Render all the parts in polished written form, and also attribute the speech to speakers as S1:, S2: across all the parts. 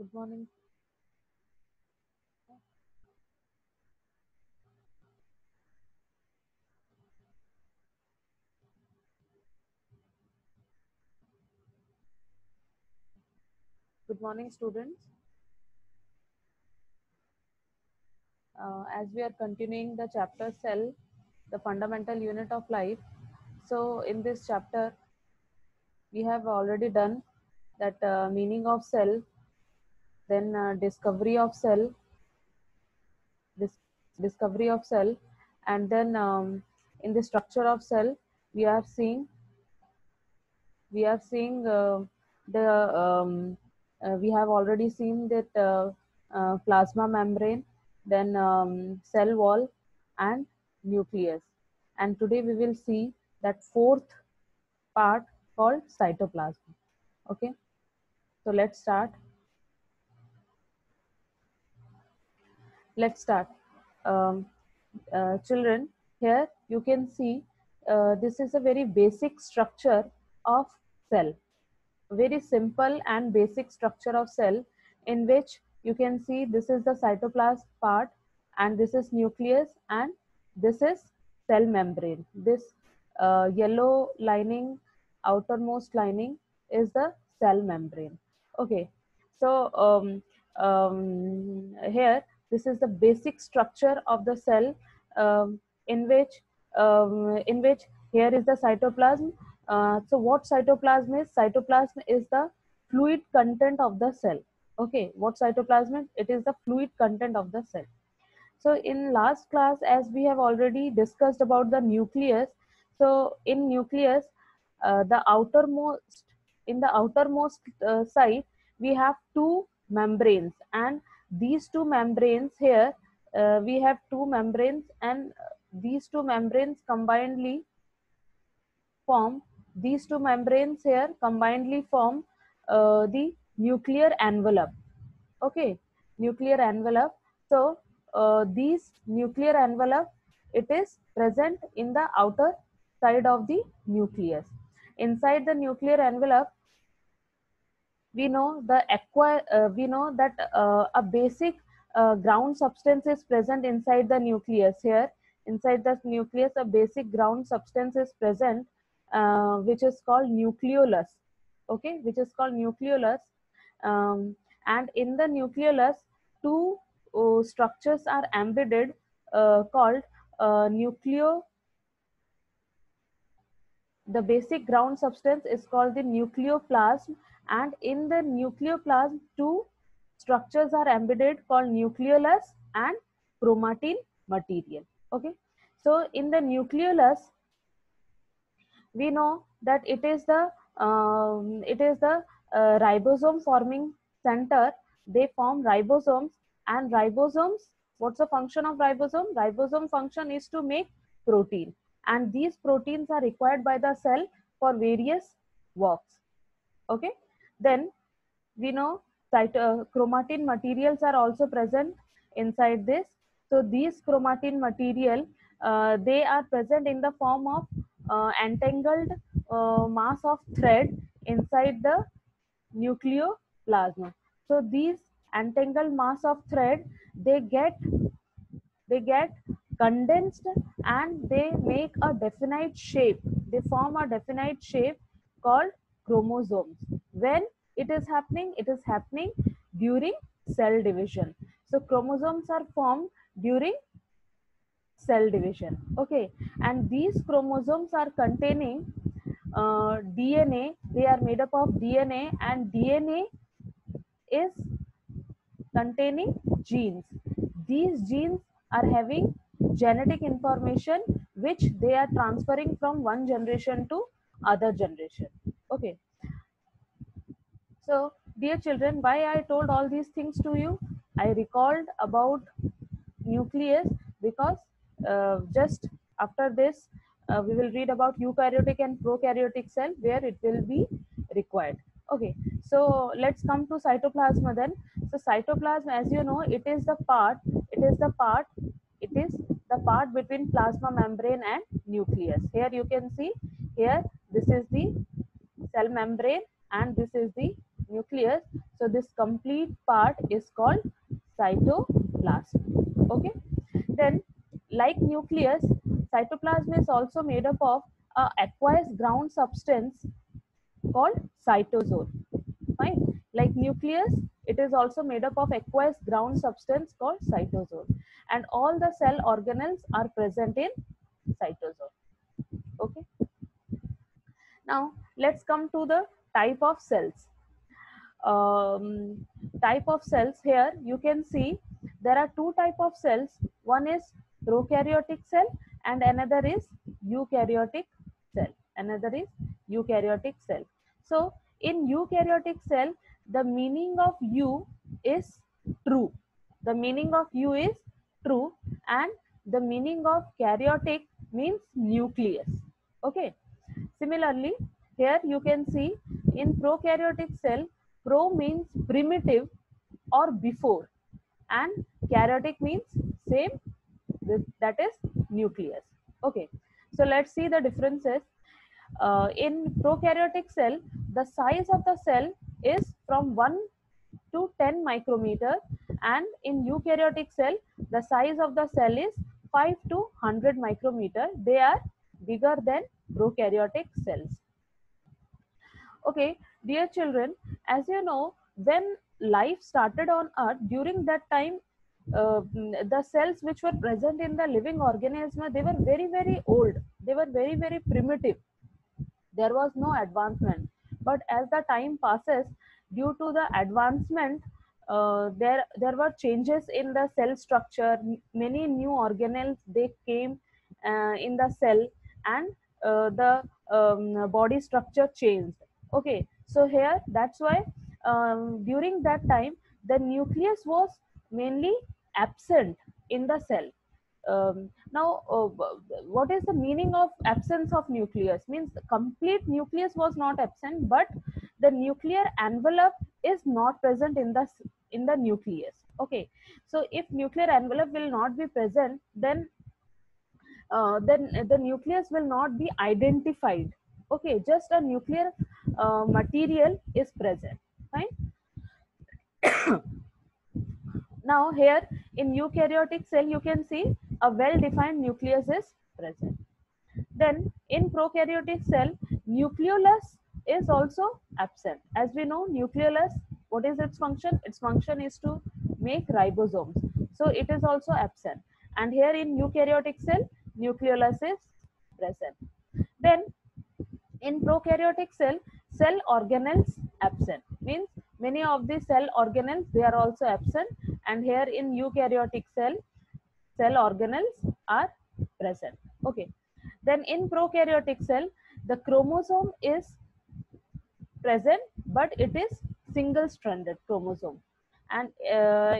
S1: Good morning. Good morning, students. As we are continuing the chapter Cell, the fundamental unit of life. So, in this chapter, we have already done that meaning of cell, then discovery of cell, dis- discovery of cell, and then in the structure of cell, we are seeing the we have already seen that plasma membrane, then cell wall and nucleus, and today we will see that fourth part called cytoplasm. Okay, so let's start. um, Children, here you can see this is a very basic structure of cell, very simple and basic structure of cell, in which you can see this is the cytoplasm part, and this is nucleus, and this is cell membrane. This yellow lining, outermost lining, is the cell membrane. Okay, so here this is the basic structure of the cell, um, in which here is the cytoplasm. So what cytoplasm is? Cytoplasm is the fluid content of the cell. Okay, what cytoplasm is? It is the fluid content of the cell. So in last class, as we have already discussed about the nucleus, so in nucleus, the outermost in the outermost side, we have two membranes, and these two membranes here, we have two membranes, and these two membranes combinedly form these two membranes here combinedly form the nuclear envelope. Okay, nuclear envelope. So these nuclear envelope, it is present in the outer side of the nucleus. Inside the nuclear envelope, we know we know that a basic ground substance is present inside the nucleus. Here inside the nucleus, a basic ground substance is present, which is called nucleolus. Okay, which is called nucleolus. And in the nucleolus, two structures are embedded, called nucleo the basic ground substance is called the nucleoplasm, and in the nucleoplasm, two structures are embedded called nucleolus and chromatin material. Okay, so in the nucleolus, we know that it is the ribosome forming center. They form ribosomes, and ribosomes, what's the function of ribosome? Ribosome function is to make protein, and these proteins are required by the cell for various works. Okay, then we know chromatin materials are also present inside this. So these chromatin material, they are present in the form of entangled mass of thread inside the nucleoplasm. So these entangled mass of thread, they get they get condensed, and they make a definite shape. They form a definite shape called chromosomes. When it is happening during cell division. So chromosomes are formed during cell division. Okay, and these chromosomes are containing DNA. They are made up of DNA, and DNA is containing genes. These genes are having genetic information, which they are transferring from one generation to other generation. Okay, so dear children, why I told all these things to you? I recalled about nucleus because just after this, we will read about eukaryotic and prokaryotic cell, where it will be required. Okay, so let's come to cytoplasm then. So cytoplasm, as you know, it is the part between plasma membrane and nucleus. Here you can see, here this is the cell membrane and this is the nucleus. So this complete part is called cytoplasm. Okay. Then, like nucleus, cytoplasm is also made up of a aqueous ground substance called cytosol. Fine. Like nucleus, it is also made up of aqueous ground substance called cytosol, and all the cell organelles are present in cytosol. Okay. Now let's come to the type of cells. um, Type of cells, here you can see there are two type of cells. One is prokaryotic cell and another is eukaryotic cell. So in eukaryotic cell, the meaning of u is true. The meaning of u is true, and the meaning of karyotic means nucleus. Okay. Similarly, here you can see in prokaryotic cell, pro means primitive or before, and karyotic means same, that is nucleus. Okay, so let's see the differences. In prokaryotic cell, the size of the cell is from 1 to 10 micrometer, and in eukaryotic cell, the size of the cell is 5 to 100 micrometer. They are bigger than prokaryotic cells. Okay, dear children, as you know, when life started on earth, during that time, the cells which were present in the living organism, they were very, very old. They were very, very primitive. There was no advancement. But as the time passes, due to the advancement, there were changes in the cell structure. Many new organelles they came in the cell, and the body structure changed. Okay, so here that's why during that time the nucleus was mainly absent in the cell. Now, what is the meaning of absence of nucleus? Means the complete nucleus was not absent, but the nuclear envelope is not present in the nucleus. Okay, so if nuclear envelope will not be present, then the nucleus will not be identified. Okay, just a nuclear material is present. Fine. Now here in eukaryotic cell, you can see a well-defined nucleus is present. Then in prokaryotic cell, nucleolus is also absent. As we know, nucleolus, what is its function? Its function is to make ribosomes. So it is also absent. And here in eukaryotic cell, nucleolus is present. Then in prokaryotic cell, cell organelles absent. Means many of the cell organelles, they are also absent. And here in eukaryotic cell, cell organelles are present. Okay. Then in prokaryotic cell, the chromosome is present, but it is single stranded chromosome. And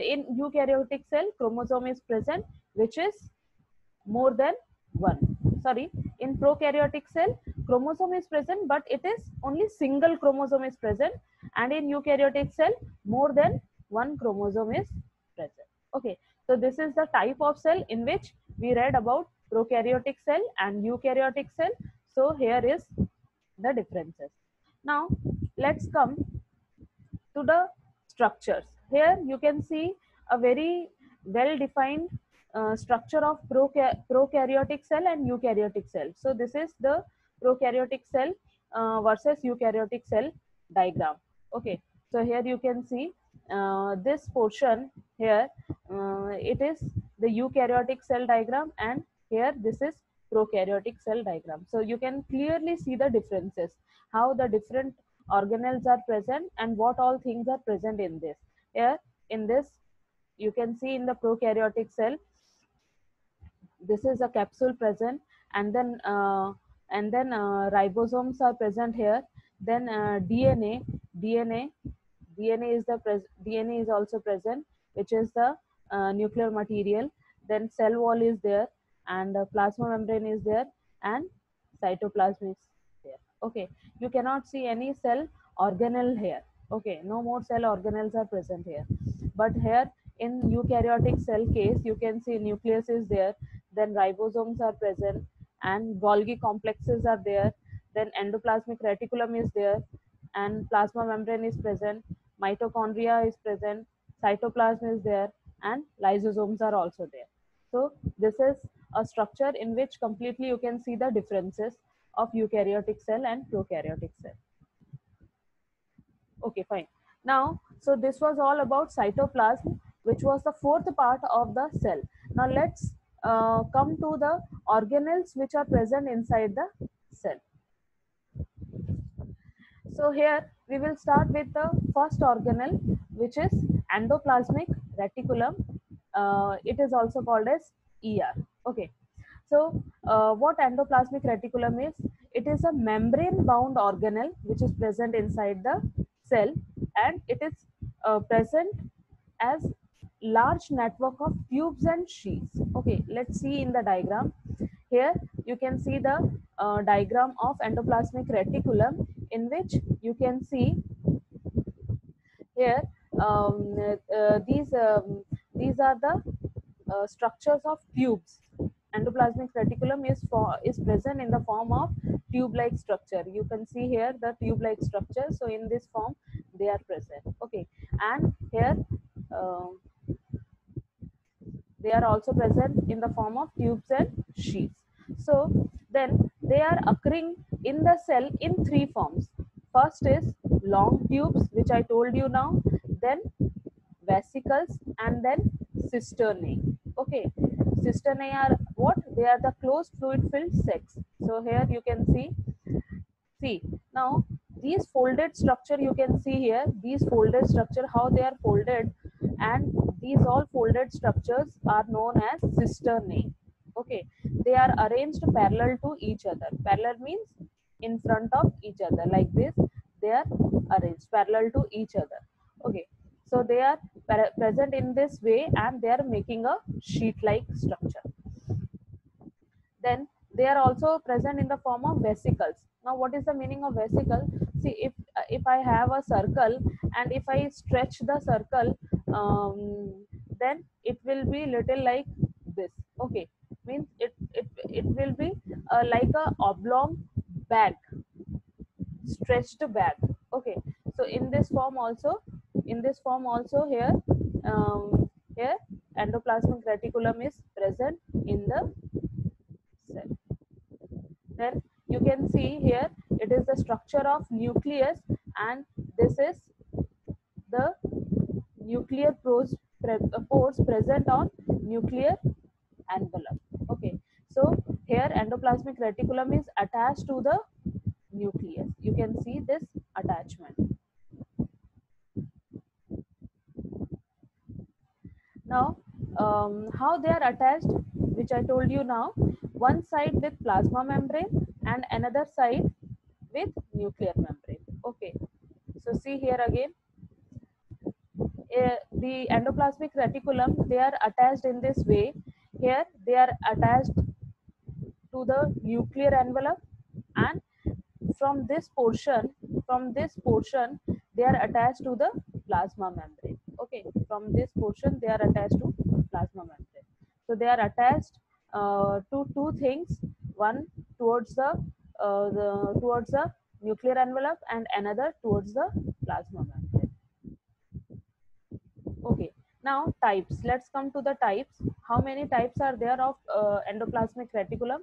S1: in eukaryotic cell, chromosome is present, which is more than one. Sorry, in prokaryotic cell, chromosome is present, but it is only single chromosome is present. And in eukaryotic cell, more than one chromosome is present. Okay, so this is the type of cell in which we read about prokaryotic cell and eukaryotic cell. So here is the differences. Now let's come to the structures. Here you can see a very well defined structure of prokaryotic cell and eukaryotic cell. So this is the prokaryotic cell versus eukaryotic cell diagram. Okay, so here you can see this portion here, it is the eukaryotic cell diagram, and here this is prokaryotic cell diagram. So you can clearly see the differences, how the different organelles are present and what all things are present in this. Here in this, you can see in the prokaryotic cell, this is a capsule present, and then ribosomes are present here. Then DNA DNA is also present, which is the nuclear material. Then cell wall is there, and plasma membrane is there, and cytoplasm is there. Okay, you cannot see any cell organelle here. Okay, no more cell organelles are present here. But here in eukaryotic cell case, you can see nucleus is there, then ribosomes are present, and Golgi complexes are there, then endoplasmic reticulum is there, and plasma membrane is present, mitochondria is present, cytoplasm is there, and lysosomes are also there. So this is a structure in which completely you can see the differences of eukaryotic cell and prokaryotic cell. Okay, fine. Now, so this was all about cytoplasm, which was the fourth part of the cell. Now let's come to the organelles which are present inside the cell. So here we will start with the first organelle, which is endoplasmic reticulum. It is also called as ER. Okay. So what endoplasmic reticulum is? It is a membrane-bound organelle which is present inside the cell, and it is present as large network of tubes and sheaths. Okay, let's see in the diagram. Here you can see the diagram of endoplasmic reticulum, in which you can see here these are the structures of tubes. Endoplasmic reticulum is present in the form of tube-like structure. You can see here the tube-like structure. So in this form they are present. Okay, and here uh, they are also present in the form of tubes and sheaths. So then they are occurring in the cell in three forms. First is long tubes, which I told you now, then vesicles, and then cisternae. Okay, cisternae are what? They are the closed fluid filled sacs. So here you can see now these folded structure, you can see here these folded structure, how they are folded, and these all folded structures are known as cisternae. Okay, they are arranged parallel to each other. Parallel means in front of each other, like this. They are arranged parallel to each other. Okay, so they are present in this way, and they are making a sheet like structure. Then they are also present in the form of vesicles. Now what is the meaning of vesicle? See, if I have a circle, and if I stretch the circle, then it will be little like this. Okay, means it will be like a oblong bag, stretched bag. Okay, so in this form also, here here endoplasmic reticulum is present in the cell. Then you can see here it is the structure of nucleus, and this is the nuclear pores present on nuclear envelope. Okay, so here endoplasmic reticulum is attached to the nucleus. You can see this attachment. Now how they are attached, which I told you now, one side with plasma membrane and another side with nuclear membrane. Okay, so see here again, the endoplasmic reticulum, they are attached in this way. Here they are attached to the nuclear envelope, and from this portion they are attached to the plasma membrane. Okay, from this portion they are attached to plasma membrane. So they are attached to two things, one towards the nuclear envelope, and another towards the plasma membrane. Okay, now types. Let's come to the types. How many types are there of endoplasmic reticulum?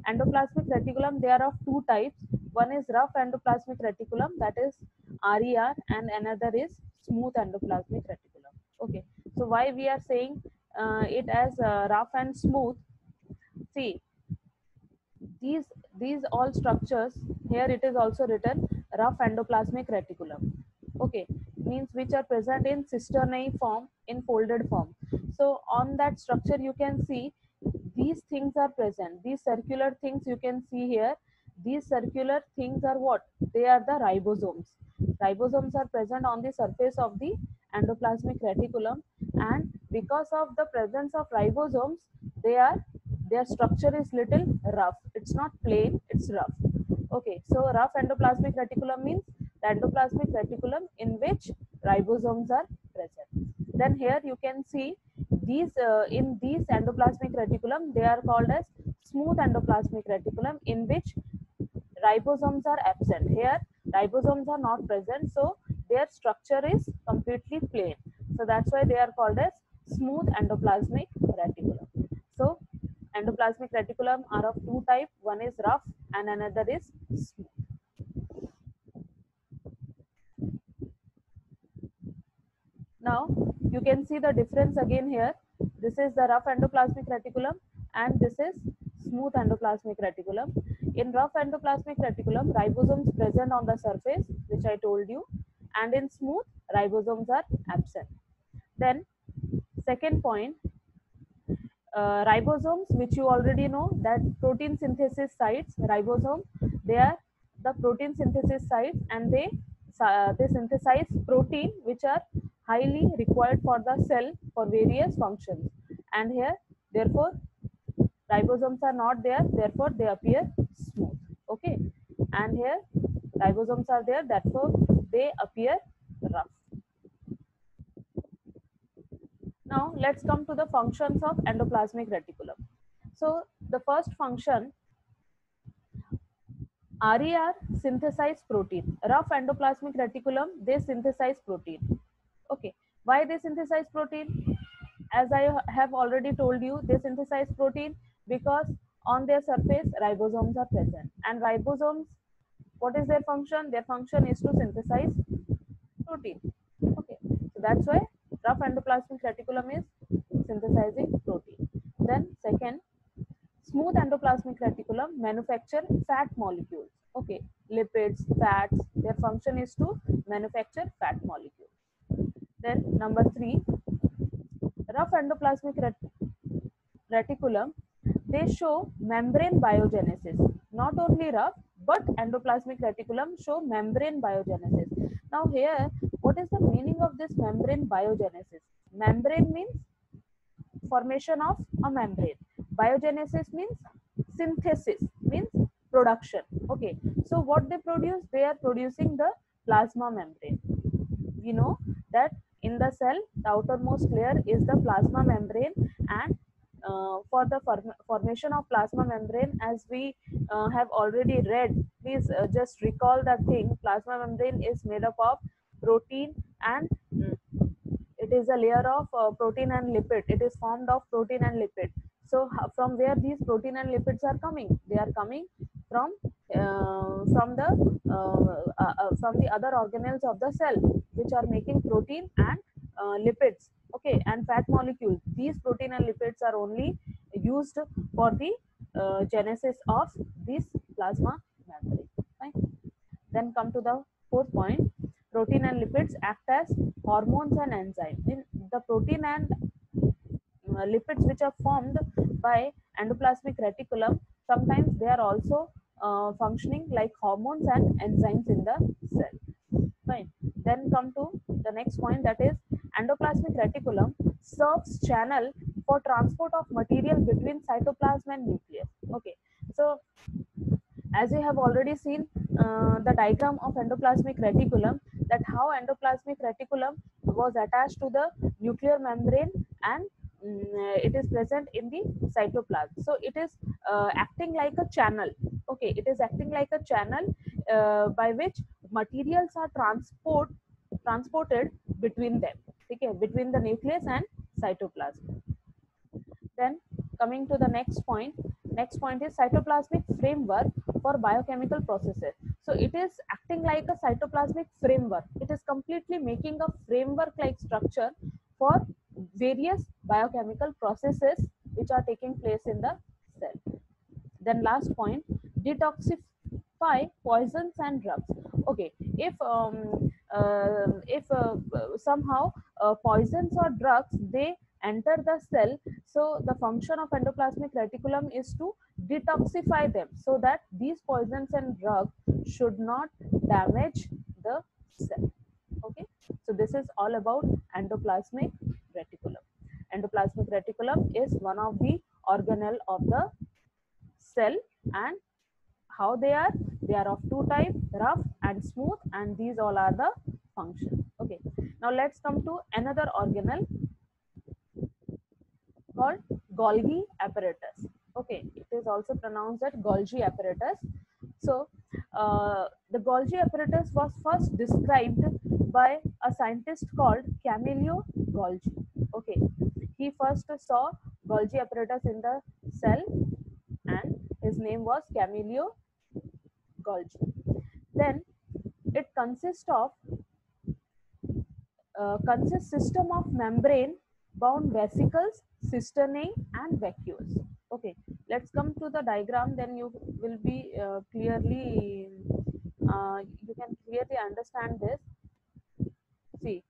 S1: Endoplasmic reticulum, there are of two types. One is rough endoplasmic reticulum, that is RER, and another is smooth endoplasmic reticulum. Okay, so why we are saying it as rough and smooth? See, these all structures, here it is also written rough endoplasmic reticulum. Okay, means which are present in cisternae form, in folded form. So on that structure you can see these things are present, these circular things you can see here. These circular things are what? They are the ribosomes. Ribosomes are present on the surface of the endoplasmic reticulum, and because of the presence of ribosomes, they are their structure is little rough. It's not plain, it's rough. Okay, so rough endoplasmic reticulum means the endoplasmic reticulum in which ribosomes are present. Then here you can see these in these endoplasmic reticulum, they are called as smooth endoplasmic reticulum, in which ribosomes are absent. Here ribosomes are not present, so their structure is completely plain. So that's why they are called as smooth endoplasmic reticulum. So endoplasmic reticulum are of two types. One is rough and another is smooth. Now you can see the difference again here. This is the rough endoplasmic reticulum and this is smooth endoplasmic reticulum. In rough endoplasmic reticulum, ribosomes present on the surface, which I told you, and in smooth, ribosomes are absent. Then second point, ribosomes, which you already know, that protein synthesis sites, ribosome, they are the protein synthesis sites, and they synthesize protein which are highly required for the cell for various functions. And here, therefore, ribosomes are not there, therefore they appear smooth. Okay, and here ribosomes are there, therefore they appear rough. Now let's come to the functions of endoplasmic reticulum. So the first function, RER synthesize protein. Rough endoplasmic reticulum, they synthesize protein. Okay, why they synthesize protein? As I have already told you, they synthesize protein because on their surface ribosomes are present. And ribosomes, what is their function? Their function is to synthesize protein. Okay, so that's why rough endoplasmic reticulum is synthesizing protein. Then second, smooth endoplasmic reticulum manufacture fat molecules. Okay, lipids, fats, their function is to manufacture fat molecules. Then number three, rough endoplasmic reticulum, they show membrane biogenesis. Not only rough, but endoplasmic reticulum show membrane biogenesis. Now here, what is the meaning of this membrane biogenesis? Membrane means formation of a membrane. Biogenesis means synthesis, means production. Okay, so what they produce? They are producing the plasma membrane. We know that in the cell, the outermost layer is the plasma membrane, and for the formation of plasma membrane, as we have already read, please just recall that thing. Plasma membrane is made up of protein and it is a layer of protein and lipid. It is formed of protein and lipid. So from where these protein and lipids are coming? They are coming from from the other organelles of the cell, which are making protein and lipids. Okay, and fat molecules. These protein and lipids are only used for the genesis of this plasma membrane. Fine. Then come to the fourth point. Protein and lipids act as hormones and enzymes. In the protein and lipids which are formed by endoplasmic reticulum, sometimes they are also functioning like hormones and enzymes in the cell. Fine. Then come to the next point, that is endoplasmic reticulum serves channel for transport of material between cytoplasm and nucleus. Okay, so as we have already seen the diagram of endoplasmic reticulum, that how endoplasmic reticulum was attached to the nuclear membrane and it is present in the cytoplasm. So it is acting like a channel. Okay, it is acting like a channel by which materials are transported between them. Okay, between the nucleus and cytoplasm. Then coming to the next point is cytoplasmic framework for biochemical processes. So it is acting like a cytoplasmic framework. It is completely making a framework like structure for various biochemical processes which are taking place in the cell. Then last point, detoxify poisons and drugs. Okay, if somehow poisons or drugs, they enter the cell, so the function of endoplasmic reticulum is to detoxify them so that these poisons and drugs should not damage the cell. Okay, so this is all about endoplasmic reticulum. Endoplasmic reticulum is one of the organelle of the cell, and how they are of two types, rough and smooth, and these all are the functions. Okay, now let's come to another organelle called Golgi apparatus. Okay, it is also pronounced as Golgi apparatus. So the Golgi apparatus was first described by a scientist called Camillo Golgi. Okay, he first saw Golgi apparatus in the cell, and his name was Camillo Golgi. Then it consists system of membrane bound vesicles, cisternae, and vacuoles. Okay, let's come to the diagram. Then you will be you can clearly understand this. See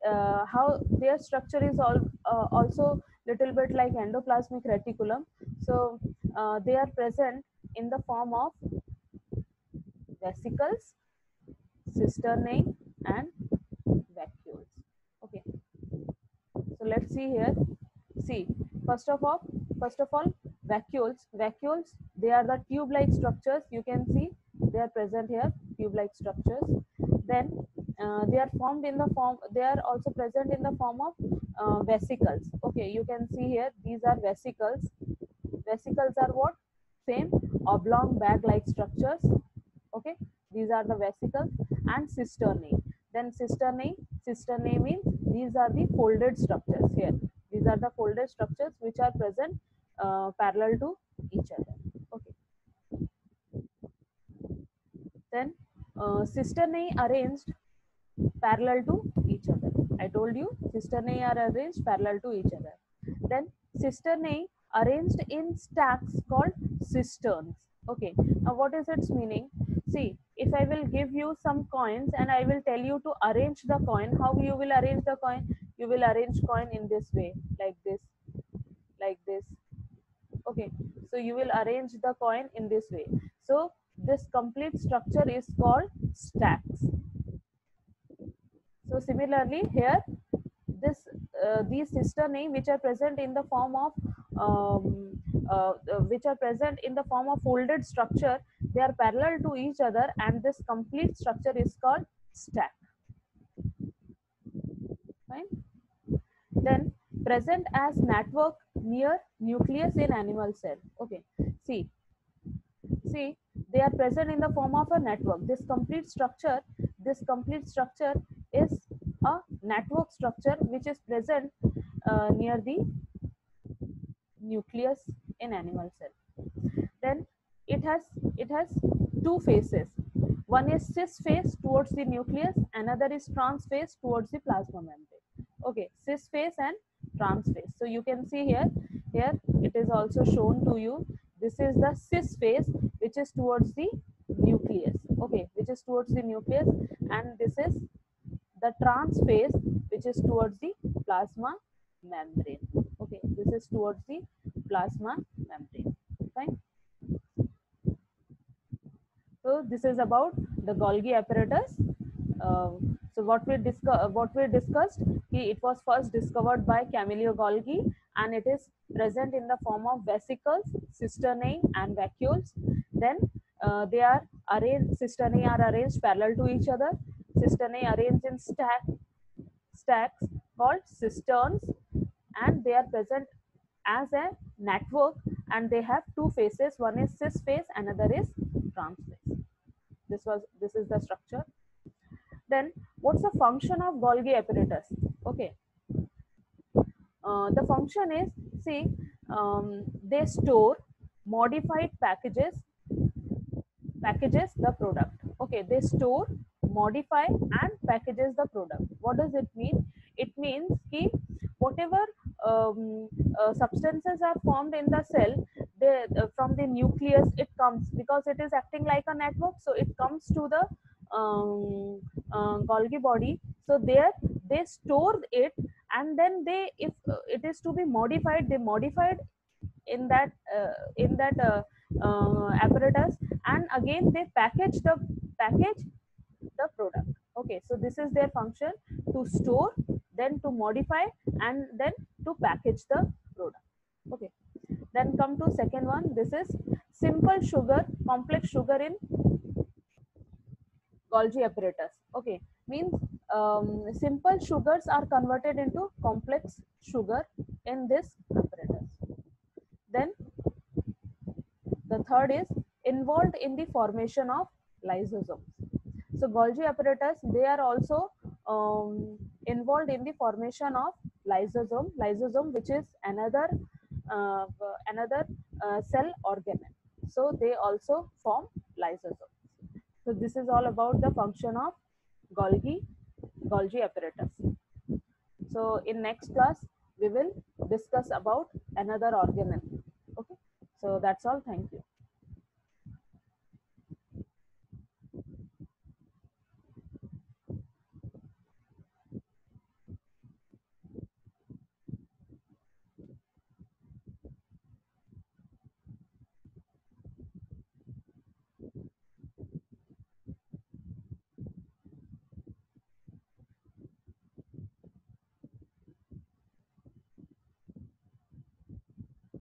S1: how their structure is also little bit like endoplasmic reticulum. So they are present in the form of vesicles, cisternae, and vacuoles. Okay, so let's see here. See, first of all, vacuoles, they are the tube-like structures. You can see they are present here, tube-like structures. Then they are formed in the form, they are also present in the form of vesicles. Okay, you can see here, these are vesicles. Vesicles are what? Same oblong bag-like structures. Okay, these are the vesicles. And cisternae. Then cisternae means these are the folded structures here. These are the folded structures which are present parallel to each other. Okay. Then cisternae arranged parallel to each other. I told you cisternae are arranged parallel to each other. Then cisternae arranged in stacks called cisterns. Okay, now what is its meaning? See, if I will give you some coins and I will tell you to arrange the coin, how you will arrange the coin? You will arrange coin in this way, like this, like this. Okay, so you will arrange the coin in this way. So this complete structure is called stacks. So similarly here, these cisternae which are present in the form of folded structure, they are parallel to each other, and this complete structure is called stack. Fine. Then present as network near nucleus in animal cell. Okay, see they are present in the form of a network. This complete structure is a network structure which is present near the nucleus in animal cell. Then it has two faces. One is cis phase towards the nucleus, another is trans phase towards the plasma membrane. Okay, cis phase and trans phase. So you can see here it is also shown to you. This is the cis phase which is towards the nucleus. Okay, which is towards the nucleus, and this is the trans phase which is towards the plasma membrane. Okay, this is towards the plasma membrane. Fine. So this is about the Golgi apparatus. So what we discussed, it was first discovered by Camillo Golgi, and it is present in the form of vesicles, cisternae, and vacuoles. Then they are arranged. Cisternae are arranged parallel to each other. Cisternae arranged in stacks called cisterns, and they are present as a network, and they have two faces. One is cis phase, another is trans phase. This is the structure. Then what's the function of Golgi apparatus? Okay, the function is, see, they store modified packages the product. Okay, they store, modify, and packages the product. What does it mean? It means कि whatever substances are formed in the cell, they from the nucleus it comes, because it is acting like a network, so it comes to the Golgi body. So there they store it, and then they, if it is to be modified, they modified in that apparatus, and again they package the product. Okay, so this is their function: to store, then to modify, and then to package the product. Okay, then come to second one. This is simple sugar, complex sugar in Golgi apparatus. Okay, means simple sugars are converted into complex sugar in this apparatus. Then the third is involved in the formation of lysosomes. So Golgi apparatus, they are also involved in the formation of lysosome, which is uh, cell organelle. So they also form lysosomes. So this is all about the function of Golgi apparatus. So in next class, we will discuss about another organelle. Okay. So that's all. Thank you.